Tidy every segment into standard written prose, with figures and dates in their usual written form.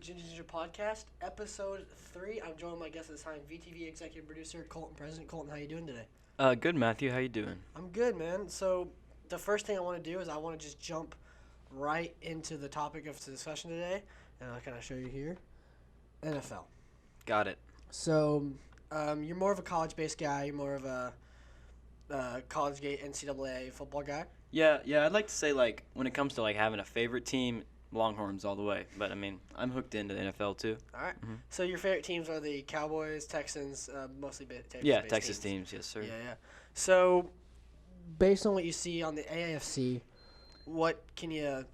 Ginja Ninja Podcast, Episode 3. I'm joined by my guest this time, VTV Executive Producer Coltyn Present. Coltyn, how you doing today? Good, Matthew. How you doing? I'm good, man. So the first thing I want to do is I want to just jump right into the topic of the discussion today, and I'll kind of show you here. NFL. Got it. So you're more of a college-based guy. You're more of a college-gate NCAA football guy. Yeah. I'd like to say, when it comes to, having a favorite team, Longhorns all the way. But, I'm hooked into the NFL, too. All right. Mm-hmm. So your favorite teams are the Cowboys, Texans, mostly Texas. Yeah, Texas teams. Yes, sir. Yeah. So based on what you see on the AFC, what can you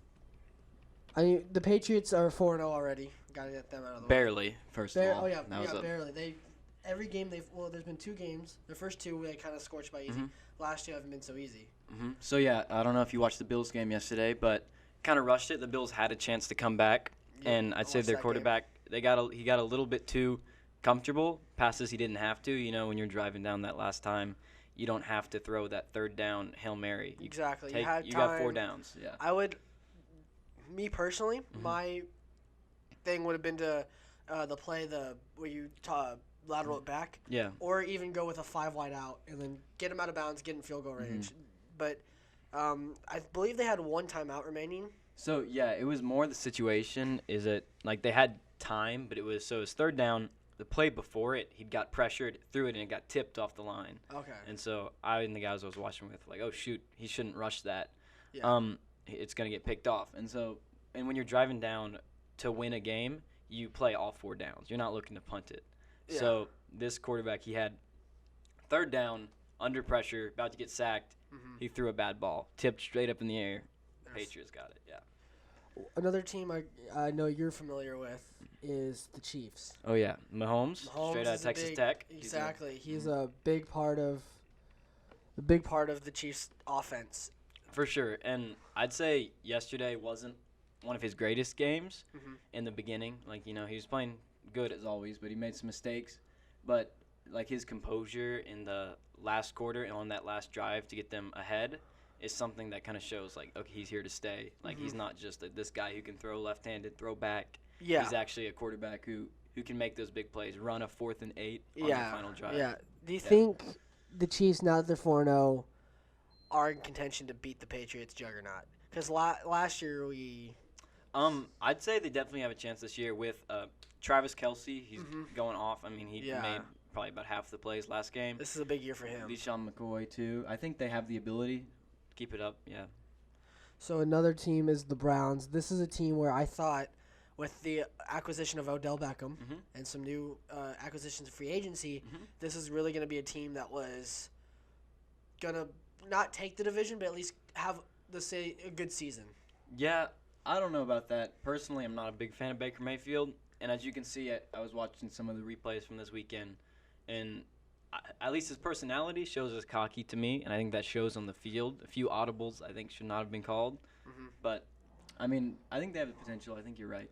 – I mean, the Patriots are 4-0 already. Got to get them out of the way. Barely, first of all. Oh, yeah, barely. Every game there's been two games. The first two they kind of scorched by easy. Mm-hmm. Last two haven't been so easy. Mm-hmm. So, yeah, I don't know if you watched the Bills game yesterday, but – kind of rushed it. The Bills had a chance to come back, and I'd say their quarterback, he got a little bit too comfortable. Passes he didn't have to. You know, when you're driving down that last time, you don't have to throw that third down Hail Mary. Exactly. You got 4 downs. Yeah. Me personally, my thing would have been to where you lateral it back. Yeah. Or even go with a 5 wide out and then get him out of bounds, get in field goal range. But I believe they had one timeout remaining. So, yeah, it was more the situation is that, they had time, but it was third down. The play before it, he got pressured, threw it, and it got tipped off the line. Okay. And so I and the guys I was watching with, oh, shoot, he shouldn't rush that. Yeah. It's going to get picked off. And when you're driving down to win a game, you play all 4 downs. You're not looking to punt it. Yeah. So this quarterback, he had third down, under pressure, about to get sacked. He threw a bad ball, tipped straight up in the air. Patriots got it, yeah. Another team I know you're familiar with is the Chiefs. Oh, yeah. Mahomes straight out of Texas Tech. Exactly. He's a big part of the Chiefs' offense. For sure. And I'd say yesterday wasn't one of his greatest games in the beginning. He was playing good as always, but he made some mistakes. But, his composure in the last quarter and on that last drive to get them ahead is something that kind of shows, okay, he's here to stay. He's not just this guy who can throw left-handed, throw back. Yeah. He's actually a quarterback who can make those big plays, run a 4th and 8 on the final drive. Yeah. Do you think the Chiefs, now that they're 4-0, are in contention to beat the Patriots juggernaut? Because last year we I'd say they definitely have a chance this year with Travis Kelce. He's going off. He made probably about half the plays last game. This is a big year for him. Deshaun McCoy, too. I think they have the ability to keep it up, yeah. So another team is the Browns. This is a team where I thought with the acquisition of Odell Beckham and some new acquisitions of free agency, this is really going to be a team that was going to not take the division, but at least have, a good season. Yeah, I don't know about that. Personally, I'm not a big fan of Baker Mayfield. And as you can see, I was watching some of the replays from this weekend, and at least his personality shows as cocky to me, and I think that shows on the field. A few audibles I think should not have been called. But, I think they have the potential. I think you're right.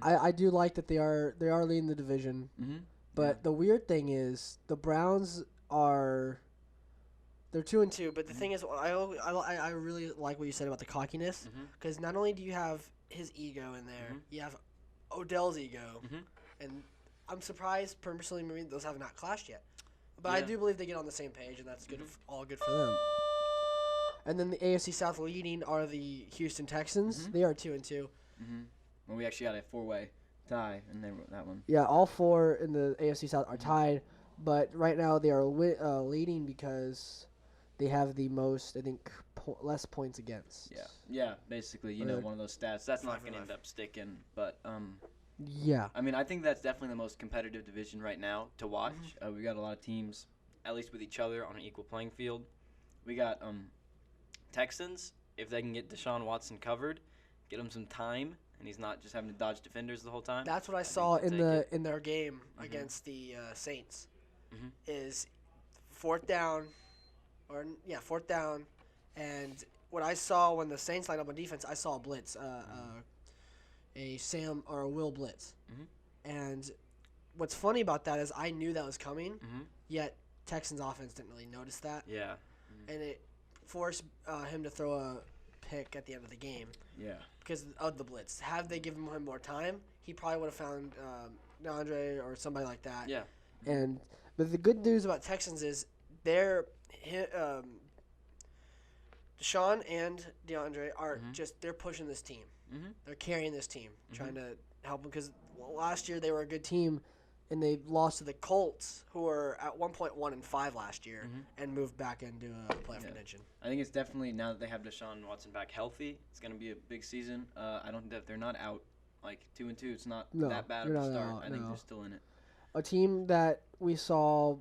I do like that they are leading the division. But the weird thing is the Browns they're 2-2. But the thing is, I really like what you said about the cockiness, because not only do you have his ego in there, you have Odell's ego, and I'm surprised personally maybe those have not clashed yet. But I do believe they get on the same page, and that's good. All good for them. And then the AFC South leading are the Houston Texans. They are 2-2. Well, we actually had a 4-way tie in that one. Yeah, all 4 in the AFC South are tied, but right now they are leading because they have the most, I think, less points against. Yeah, basically, one of those stats. That's not going to end up sticking, but yeah. I think that's definitely the most competitive division right now to watch. We got a lot of teams, at least with each other, on an equal playing field. We got Texans, if they can get Deshaun Watson covered, get him some time, and he's not just having to dodge defenders the whole time. That's what I saw in their game against the Saints. Is fourth down, and what I saw when the Saints lined up on defense, I saw a blitz, a Sam or a Will blitz, and what's funny about that is I knew that was coming, yet Texans offense didn't really notice that. Yeah. And it forced him to throw a pick at the end of the game. Yeah. Because of the blitz. Had they given him more time, he probably would have found DeAndre or somebody like that. Yeah. But the good news about Texans is they're Deshaun and DeAndre are they're pushing this team. They're carrying this team, trying to help them because last year they were a good team, and they lost to the Colts, who were at 1.1-5 last year, and moved back into playoff contention. I think it's definitely, now that they have Deshaun Watson back healthy, it's going to be a big season. I don't think that they're not out, 2-2. It's not that bad of a start. I think they're still in it. A team that we saw,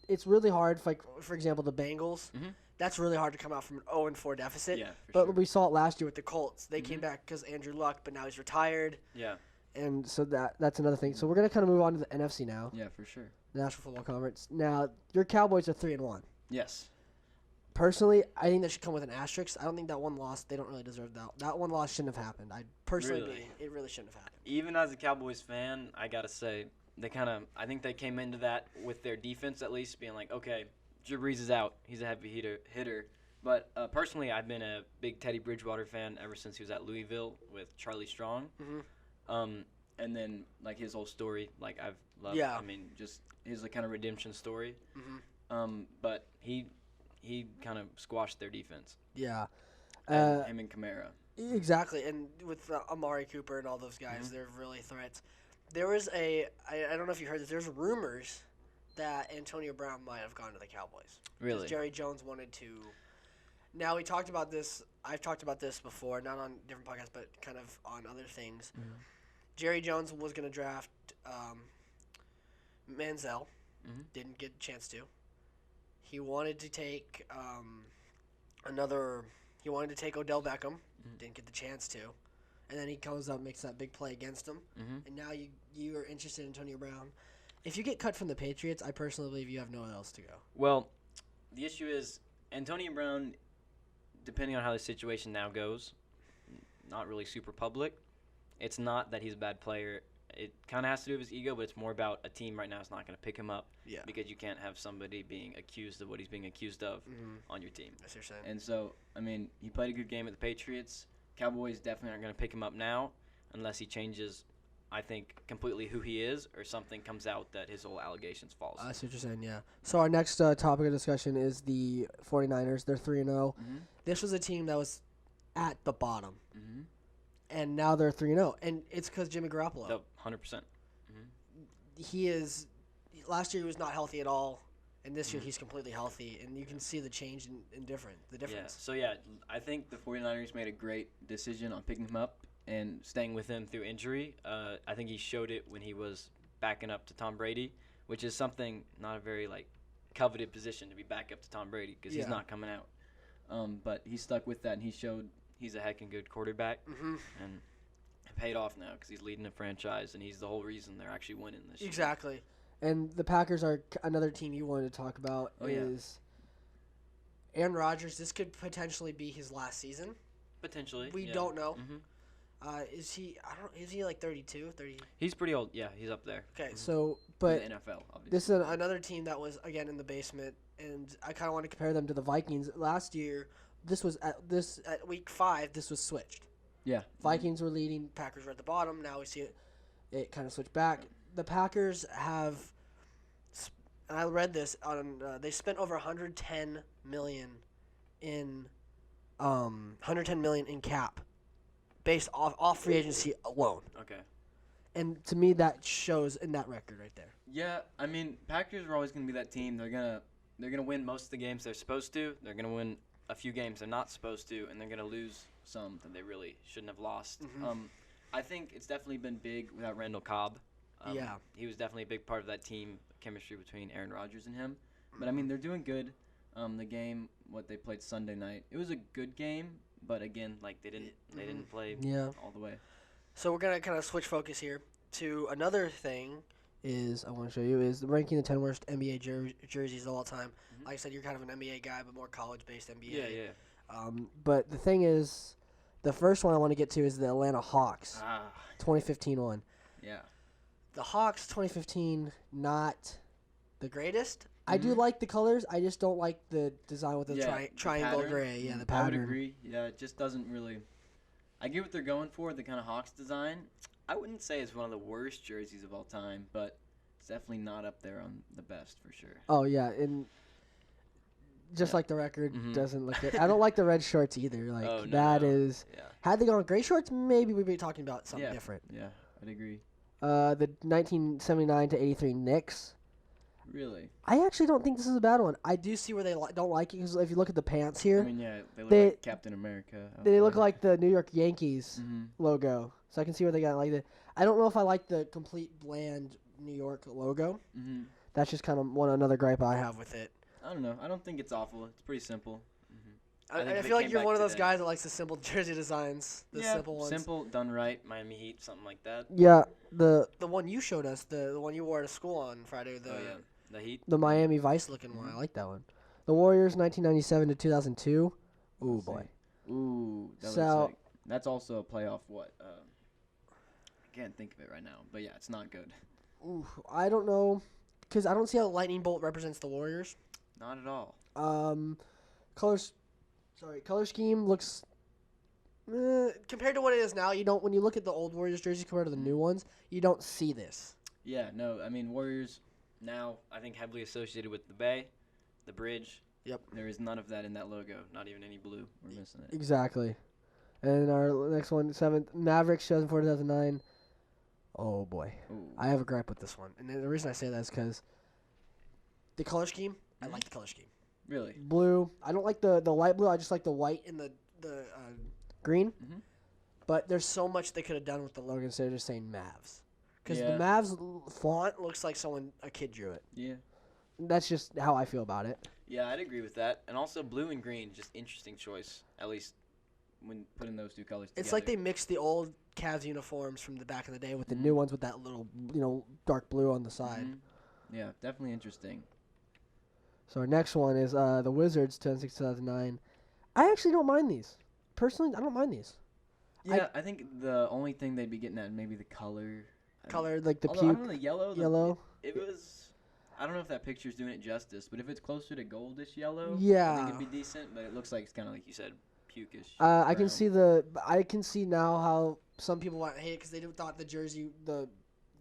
it's really hard, for example, the Bengals. That's really hard to come out from an 0-4 deficit. Yeah, but we saw it last year with the Colts. They came back because Andrew Luck, but now he's retired. Yeah. And so that's another thing. So we're going to kind of move on to the NFC now. Yeah, for sure. The National Football Conference. Now, your Cowboys are 3-1. Yes. Personally, I think that should come with an asterisk. I don't think that one loss, they don't really deserve that. That one loss shouldn't have happened. I personally believe it really shouldn't have happened. Even as a Cowboys fan, I got to say, I think they came into that with their defense at least being like, okay, Drew Brees is out. He's a heavy hitter. But personally, I've been a big Teddy Bridgewater fan ever since he was at Louisville with Charlie Strong. And then, his whole story, I've loved. Yeah. I mean, just his kind of redemption story. But he kind of squashed their defense. Yeah. Him and Kamara. Exactly. And with Amari Cooper and all those guys, they're really threats. There was I don't know if you heard this, there's rumors that Antonio Brown might have gone to the Cowboys. Really? Jerry Jones wanted to. Now, we talked about this. I've talked about this before, not on different podcasts, but kind of on other things. Jerry Jones was going to draft Manziel. Didn't get a chance to. He wanted to take He wanted to take Odell Beckham. Didn't get the chance to. And then he comes up and makes that big play against him. And now you are interested in Antonio Brown. If you get cut from the Patriots, I personally believe you have nowhere else to go. Well, the issue is Antonio Brown, depending on how the situation now goes, not really super public. It's not that he's a bad player. It kind of has to do with his ego, but it's more about a team right now is not going to pick him up because you can't have somebody being accused of what he's being accused of on your team. That's what you're saying. And so, I mean, he played a good game at the Patriots. Cowboys definitely aren't going to pick him up now unless he changes, I think, completely who he is or something comes out that his whole allegations false. I see what you're saying, yeah. So our next topic of discussion is the 49ers. They're 3-0. This was a team that was at the bottom. And now they're 3-0. And it's because Jimmy Garoppolo. Yep, 100%. He is – last year he was not healthy at all. And this year he's completely healthy. And you can see the change the difference. Yeah. So, I think the 49ers made a great decision on picking him up and staying with him through injury. I think he showed it when he was backing up to Tom Brady, which is something not a very, coveted position to be back up to Tom Brady because he's not coming out. But he stuck with that, and he showed – he's a heckin' good quarterback, and it paid off now because he's leading the franchise, and he's the whole reason they're actually winning this year. Exactly. And the Packers are another team you wanted to talk about is Aaron Rodgers. This could potentially be his last season. Potentially. We don't know. Is he 32, 30? He's pretty old. Yeah, he's up there. Okay, so, but in the NFL, obviously. This is another team that was, again, in the basement, and I kind of want to compare them to the Vikings. Last year, this was at week 5. This was switched. Yeah, Vikings were leading. Packers were at the bottom. Now we see it kind of switched back. The Packers have, and I read this on. They spent over $110 million in cap, based off free agency alone. Okay. And to me, that shows in that record right there. Yeah, I mean, Packers are always going to be that team. They're gonna win most of the games they're supposed to. They're gonna win a few games they're not supposed to, and they're going to lose some that they really shouldn't have lost. I think it's definitely been big without Randall Cobb. He was definitely a big part of that team chemistry between Aaron Rodgers and him. But, I mean, they're doing good. The game, what they played Sunday night, it was a good game, but, again, they didn't play all the way. So we're going to kind of switch focus here to another thing I want to show you is the ranking the 10 worst NBA jerseys of all time. Like I said, you're kind of an NBA guy, but more college-based NBA. Yeah. But the thing is, the first one I want to get to is the Atlanta Hawks, 2015 one. Yeah. The Hawks 2015, not the greatest. I do like the colors. I just don't like the design with the triangle gray. Yeah, the pattern. I would agree. Yeah, it just doesn't really. I get what they're going for, the kind of Hawks design. I wouldn't say it's one of the worst jerseys of all time, but it's definitely not up there on the best for sure. Oh yeah, and just like the record doesn't look good. I don't like the red shorts either. Like is. Yeah. Had they gone gray shorts, maybe we'd be talking about something different. Yeah, I'd agree. The 1979 to 83 Knicks. Really? I actually don't think this is a bad one. I do see where they don't like it because if you look at the pants here, I mean, yeah, they look like Captain America. They look like the New York Yankees logo, so I can see where they got like that. I don't know if I like the complete bland New York logo. That's just kind of another gripe I have with it. I don't know. I don't think it's awful. It's pretty simple. I feel like you're one of those guys that likes the simple jersey designs, the simple ones. Simple, done right, Miami Heat, something like that. Yeah, the one you showed us, the one you wore to school on Friday, the Heat, the Miami Vice looking one. I like that one. The Warriors, 1997 to 2002. Ooh boy. Ooh, that's also a playoff. What? I can't think of it right now, but yeah, it's not good. Ooh, I don't know, because I don't see how lightning bolt represents the Warriors. Not at all. Color scheme looks compared to what it is now. You don't when you look at the old Warriors jerseys compared to the new ones, you don't see this. Yeah, no. I mean, Warriors now I think heavily associated with the Bay, the bridge. Yep. There is none of that in that logo. Not even any blue. We're missing it. Exactly. And our next one, 7th Mavericks, 2004 2009. Oh boy, I have a gripe with this one, and the reason I say that is because the color scheme. I like the color scheme. Really? Blue. I don't like the light blue. I just like the white and the green. But there's so much they could have done with the logo instead of just saying Mavs. Because the Mavs font looks like a kid drew it. Yeah. That's just how I feel about it. Yeah, I'd agree with that. And also blue and green, just interesting choice, at least when putting those two colors together. It's like they mixed the old Cavs uniforms from the back of the day with the new ones with that little, dark blue on the side. Yeah, definitely interesting. So our next one is the Wizards, 2006-2009. I actually don't mind these. Personally, I don't mind these. Yeah, I think the only thing they'd be getting at maybe the color. Like the puke. I don't know, the yellow. Yellow. It was. I don't know if that picture's doing it justice, but if it's closer to goldish yellow, yeah, I think it'd be decent. But it looks like it's kind of like you said, pukish. I can see now how some people might hate it because they thought the jersey, the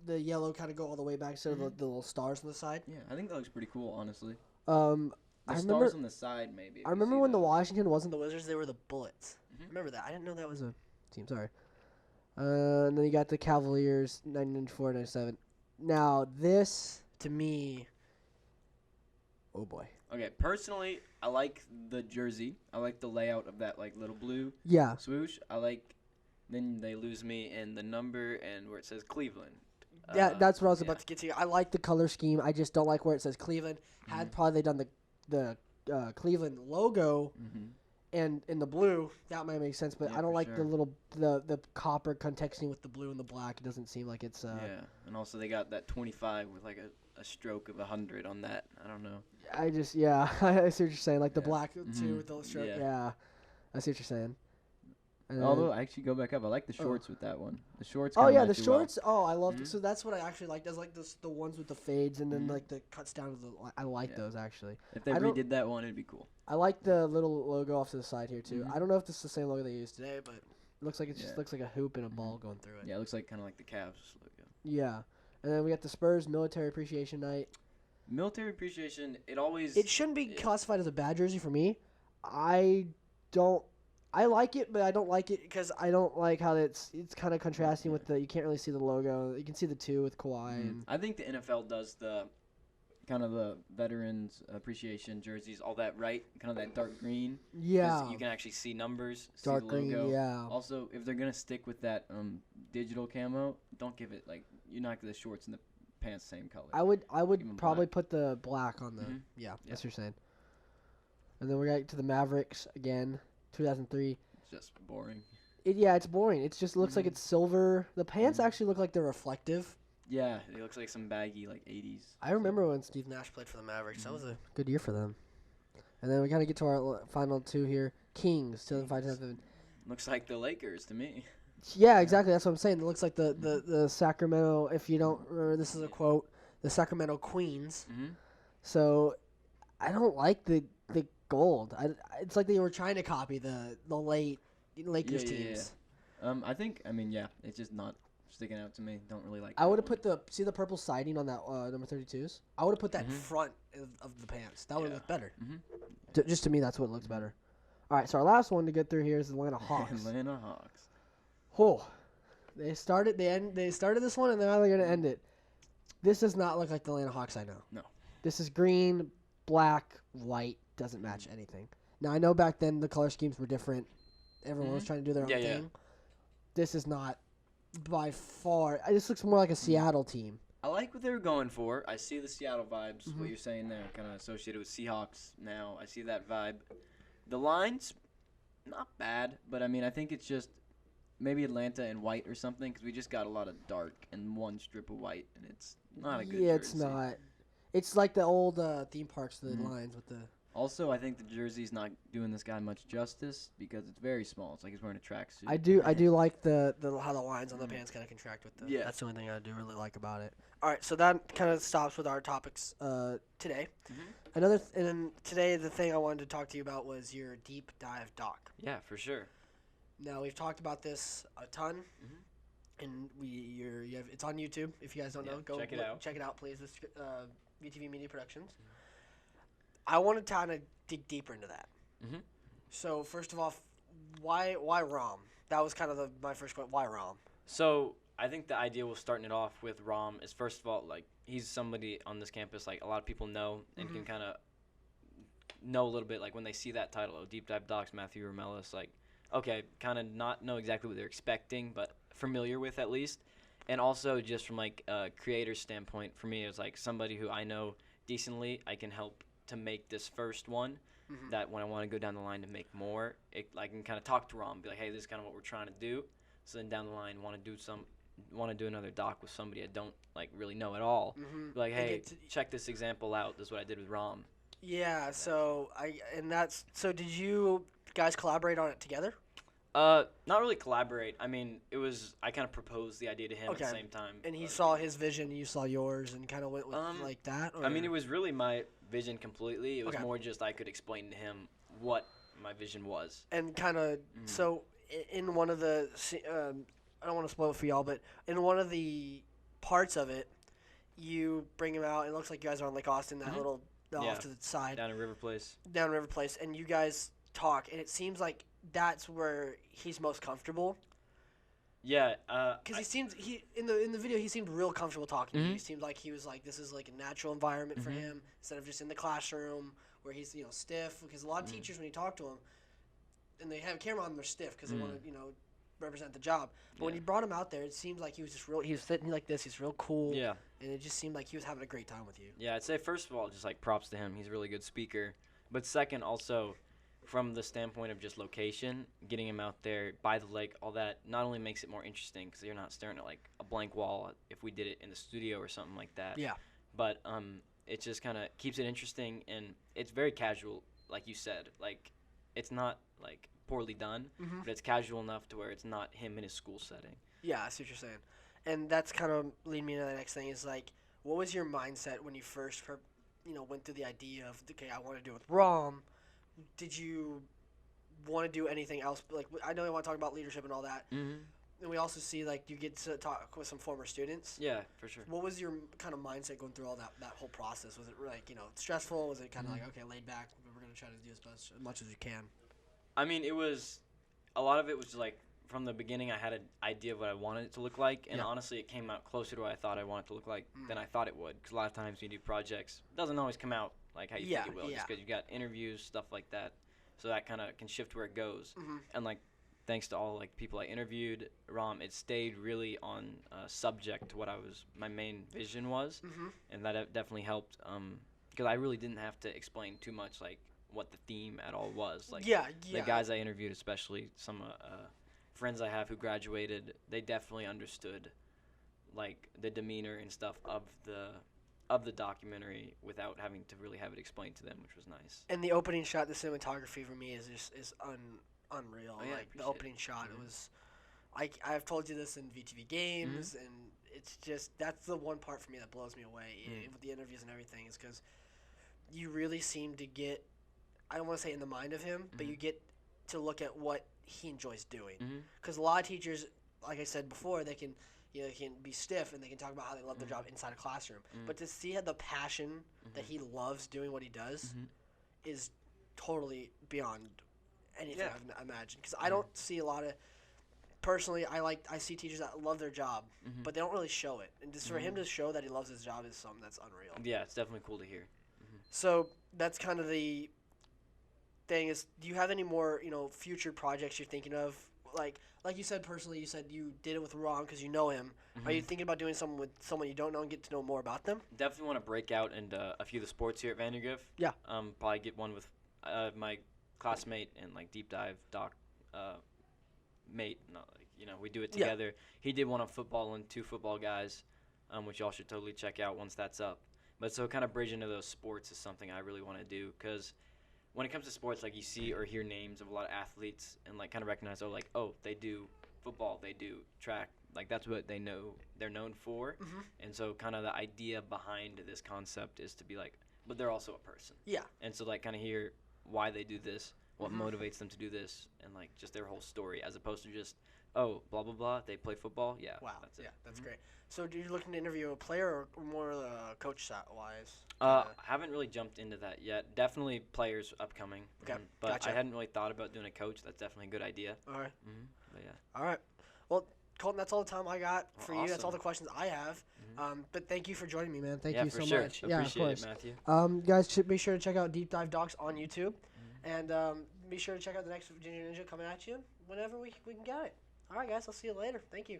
yellow kind of go all the way back instead of the little stars on the side. Yeah, I think that looks pretty cool, honestly. I remember stars on the side, maybe. I remember when the Washington wasn't the Wizards; they were the Bullets. I remember that. I didn't know that was a team. Sorry. And then you got the Cavaliers, 1994-97. Now this, to me, oh boy. Okay, personally, I like the jersey. I like the layout of that little blue swoosh. Then they lose me in the number and where it says Cleveland. Yeah, that's what I was about to get to. I like the color scheme. I just don't like where it says Cleveland. Had probably they done the Cleveland logo and in the blue, that might make sense. But I don't like the little the copper contexting with the blue and the black. It doesn't seem like it's. Yeah, and also they got that 25 with a stroke of 100 on that. I don't know. I see what you're saying. Like the black too with the stroke. Yeah, I see what you're saying. Although I actually go back up, I like the shorts with that one. The shorts. Oh yeah, the shorts. Well. Oh, I love. So that's what I actually like. There's like the ones with the fades and then like the cuts down to the. I like those actually. If they redid that one, it'd be cool. I like the little logo off to the side here too. I don't know if this is the same logo they used today, but it looks like it just looks like a hoop and a ball going through it. Yeah, it looks like kind of like the Cavs logo. Yeah, and then we got the Spurs Military Appreciation Night. Military Appreciation. It shouldn't be classified as a bad jersey for me. I like it, but I don't like it because I don't like how it's kind of contrasting with you can't really see the logo. You can see the 2 with Kawhi. And I think the NFL does the kind of the veterans appreciation jerseys, all that kind of that dark green. Yeah. You can actually see numbers, dark see the logo. Green, yeah. Also, if they're going to stick with that digital camo, don't give it you knock the shorts and the pants same color. I would probably put the black on the that's what you're saying. And then we got to the Mavericks again. 2003. It's just boring. It's boring. It just looks like it's silver. The pants actually look like they're reflective. Yeah, it looks like some baggy 80s. I remember when Steve Nash played for the Mavericks. That was a good year for them. And then we kind of get to our final 2 here. Kings, 2005-2007. Looks like the Lakers to me. Yeah, exactly. That's what I'm saying. It looks like the Sacramento, if you don't remember, this is a quote, the Sacramento Queens. So I don't like the gold. It's like they were trying to copy the late Lakers teams. I think, it's just not sticking out to me. Don't really like. I would have put the purple siding on that number 32s. I would have put that in front of the pants. That would have looked better. Just to me, that's what looks better. All right, so our last one to get through here is the Atlanta Hawks. Atlanta Hawks. Oh, they started this one, and now they're gonna end it. This does not look like the Atlanta Hawks I know. No. This is green, black, white. Doesn't match anything. Now I know back then the color schemes were different. Everyone was trying to do their own thing. Yeah. This is not by far. This looks more like a Seattle team. I like what they were going for. I see the Seattle vibes. What you're saying there, kind of associated with Seahawks. Now I see that vibe. The lines, not bad, but I mean I think it's just maybe Atlanta in white or something because we just got a lot of dark and one strip of white, and it's not a good. Yeah, jersey. It's not. It's like the old theme parks, the lines with the. Also, I think the jersey's not doing this guy much justice because it's very small. It's like he's wearing a tracksuit. I do like the how the lines on the pants kind of contract with the. Yeah. That's the only thing I do really like about it. All right, so that kind of stops with our topics today. And then today the thing I wanted to talk to you about was your deep dive doc. Yeah, for sure. Now we've talked about this a ton, and it's on YouTube. If you guys don't know, go check it out. Check it out, please. This VTV Media Productions. I want to kind of dig deeper into that. So first of all, why Rom? That was kind of my first question. Why Rom? So I think the idea was starting it off with Rom is first of all like he's somebody on this campus like a lot of people know and can kind of know a little bit like when they see that title, Deep Dive Docs, Matthew Ramelis, like okay, kind of not know exactly what they're expecting, but familiar with at least. And also just from like a creator's standpoint, for me, it's like somebody who I know decently, I can help to make this first one. That when I want to go down the line to make more, I can kind of talk to Rom, be like, hey, this is kind of what we're trying to do. So then down the line, want to do another doc with somebody I don't like really know at all. Be like, hey, check this example out. This is what I did with Rom. Yeah. So did you guys collaborate on it together? Not really collaborate. I mean, I kind of proposed the idea to him at the same time. And he saw his vision, you saw yours, and kind of went with like that? Or? I mean, it was really my vision completely. It was more just I could explain to him what my vision was. And kind of, so in one of the, I don't want to spoil it for y'all, but in one of the parts of it, you bring him out. It looks like you guys are on Lake Austin, that little off to the side. Down in River Place. And you guys talk, and it seems like that's where he's most comfortable. Yeah, because in the video he seemed real comfortable talking to you. He seemed like he was like this is like a natural environment for him instead of just in the classroom where he's stiff. Because a lot of teachers when you talk to them and they have a camera on, they're stiff because they want to represent the job. But when you brought him out there, it seemed like he was just real. He was sitting like this. He's real cool. Yeah, and it just seemed like he was having a great time with you. Yeah, I'd say first of all just like props to him. He's a really good speaker. But second also, from the standpoint of just location, getting him out there by the lake, all that not only makes it more interesting because you're not staring at like a blank wall if we did it in the studio or something like that. Yeah. But it just kind of keeps it interesting and it's very casual, like you said. Like it's not like poorly done, but it's casual enough to where it's not him in his school setting. Yeah, I see what you're saying, and that's kind of leading me to the next thing. Is like, what was your mindset when you first went through the idea of okay, I want to do it with Rom? Did you want to do anything else? Like, I know you want to talk about leadership and all that. And we also see, like, you get to talk with some former students. Yeah, for sure. What was your kind of mindset going through all that whole process? Was it, like, stressful? Was it kind of like, okay, laid back, but we're going to try to do as much as we can? I mean, a lot of it was, like, from the beginning I had an idea of what I wanted it to look like. And honestly, it came out closer to what I thought I wanted it to look like than I thought it would. Because a lot of times when you do projects, it doesn't always come out like how you think it will, just because you got interviews, stuff like that. So that kind of can shift where it goes. And like, thanks to all like people I interviewed, Rom, it stayed really on subject to what my main vision was, and that definitely helped. Because I really didn't have to explain too much like what the theme at all was. Like the guys I interviewed, especially some friends I have who graduated, they definitely understood like the demeanor and stuff of the documentary without having to really have it explained to them, which was nice. And the opening shot, the cinematography for me is unreal. Oh, yeah, like the opening shot, it was. I've told you this in VTV games, and it's just that's the one part for me that blows me away with the interviews and everything is because you really seem to get. I don't want to say in the mind of him, but you get to look at what he enjoys doing. Because a lot of teachers, like I said before, they can you know, they can be stiff and they can talk about how they love their job inside a classroom. But to see the passion that he loves doing what he does is totally beyond anything I've imagined. Because I don't see a lot of personally. I see teachers that love their job, but they don't really show it. And just for him to show that he loves his job is something that's unreal. Yeah, it's definitely cool to hear. So that's kind of the thing. Is do you have any more future projects you're thinking of? Like you said personally, you said you did it with Ron because you know him. Are you thinking about doing something with someone you don't know and get to know more about them? Definitely want to break out into a few of the sports here at Vandegrift. Yeah. Probably get one with my classmate and like deep dive doc mate. We do it together. Yeah. He did one on football and 2 football guys, which y'all should totally check out once that's up. But so kind of bridge into those sports is something I really want to do because when it comes to sports, like you see or hear names of a lot of athletes and like kind of recognize, they do football, they do track, like that's what they're known for. And so kind of the idea behind this concept is to be like, but they're also a person. Yeah. And so like kind of hear why they do this, what motivates them to do this, and like just their whole story, as opposed to just blah blah blah, they play football. Yeah. Wow. That's it. Yeah, that's great. So, are you looking to interview a player or more coach wise? I haven't really jumped into that yet. Definitely players upcoming. Okay. But gotcha. I hadn't really thought about doing a coach. That's definitely a good idea. All right. But yeah. All right. Well, Coltyn, that's all the time I got for you. That's all the Awesome. questions I have. But thank you for joining me, man. Thank Yeah, you for so sure. much. Appreciate of course. it, Matthew. Guys should be sure to check out Deep Dive Docs on YouTube, and be sure to check out the next Ginja Ninja coming at you whenever we can get it. All right, guys. I'll see you later. Thank you.